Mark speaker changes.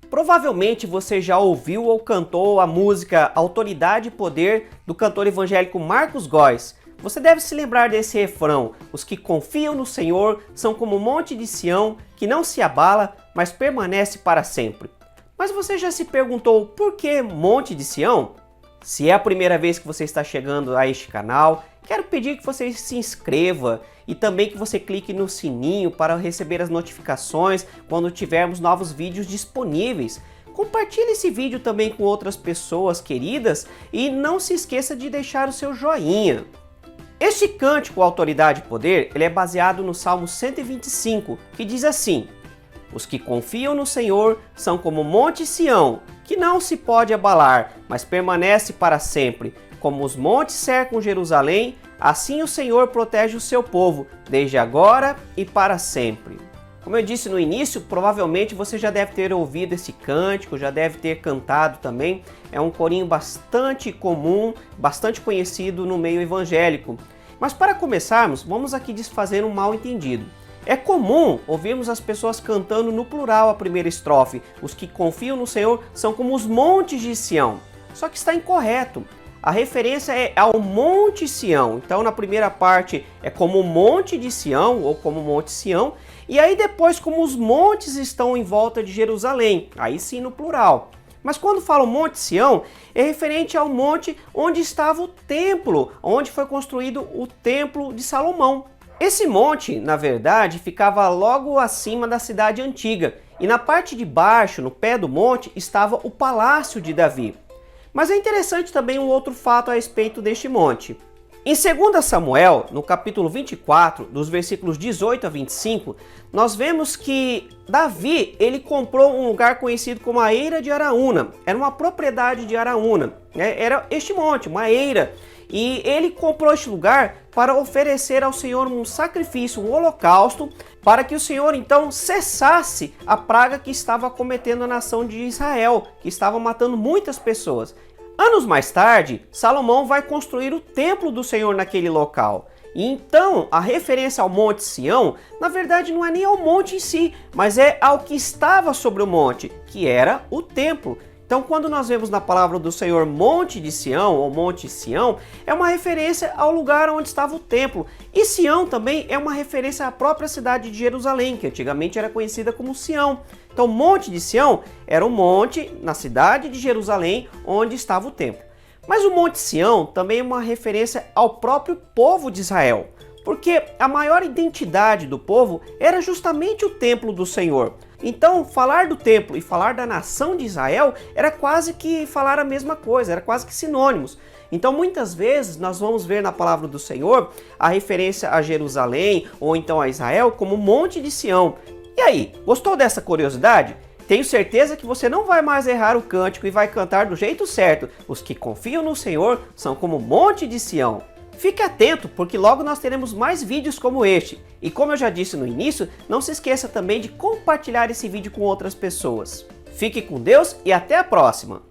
Speaker 1: Provavelmente você já ouviu ou cantou a música Autoridade e Poder do cantor evangélico Marcos Góes. Você deve se lembrar desse refrão: os que confiam no Senhor são como o monte de Sião, que não se abala, mas permanece para sempre. Mas você já se perguntou por que Monte de Sião? Se é a primeira vez que você está chegando a este canal, quero pedir que você se inscreva e também que você clique no sininho para receber as notificações quando tivermos novos vídeos disponíveis. Compartilhe esse vídeo também com outras pessoas queridas e não se esqueça de deixar o seu joinha. Este cântico Autoridade e Poder, ele é baseado no Salmo 125, que diz assim: os que confiam no Senhor são como o monte Sião, que não se pode abalar, mas permanece para sempre. Como os montes cercam Jerusalém, assim o Senhor protege o seu povo, desde agora e para sempre. Como eu disse no início, provavelmente você já deve ter ouvido esse cântico, já deve ter cantado também. É um corinho bastante comum, bastante conhecido no meio evangélico. Mas para começarmos, vamos aqui desfazer um mal-entendido. É comum ouvirmos as pessoas cantando no plural a primeira estrofe: os que confiam no Senhor são como os montes de Sião. Só que está incorreto. A referência é ao Monte Sião. Então na primeira parte é como o Monte de Sião ou como o Monte Sião, e aí depois como os montes estão em volta de Jerusalém, aí sim no plural. Mas quando fala o Monte Sião, é referente ao monte onde estava o templo, onde foi construído o templo de Salomão. Esse monte, na verdade, ficava logo acima da cidade antiga, e na parte de baixo, no pé do monte, estava o palácio de Davi. Mas é interessante também um outro fato a respeito deste monte. Em 2 Samuel, no capítulo 24, dos versículos 18 a 25, nós vemos que Davi, ele comprou um lugar conhecido como a Eira de Araúna. Era uma propriedade de Araúna, era este monte, uma eira. E ele comprou este lugar para oferecer ao Senhor um sacrifício, um holocausto, para que o Senhor então cessasse a praga que estava cometendo a nação de Israel, que estava matando muitas pessoas. Anos mais tarde, Salomão vai construir o templo do Senhor naquele local. E então, a referência ao Monte Sião, na verdade não é nem ao monte em si, mas é ao que estava sobre o monte, que era o templo. Então, quando nós vemos na palavra do Senhor Monte de Sião, ou Monte Sião, é uma referência ao lugar onde estava o templo. E Sião também é uma referência à própria cidade de Jerusalém, que antigamente era conhecida como Sião. Então, Monte de Sião era um monte na cidade de Jerusalém, onde estava o templo. Mas o Monte Sião também é uma referência ao próprio povo de Israel, porque a maior identidade do povo era justamente o templo do Senhor. Então, falar do templo e falar da nação de Israel era quase que falar a mesma coisa, era quase que sinônimos. Então, muitas vezes nós vamos ver na palavra do Senhor a referência a Jerusalém ou então a Israel como Monte de Sião. E aí, gostou dessa curiosidade? Tenho certeza que você não vai mais errar o cântico e vai cantar do jeito certo. Os que confiam no Senhor são como o Monte de Sião. Fique atento, porque logo nós teremos mais vídeos como este. E como eu já disse no início, não se esqueça também de compartilhar esse vídeo com outras pessoas. Fique com Deus e até a próxima!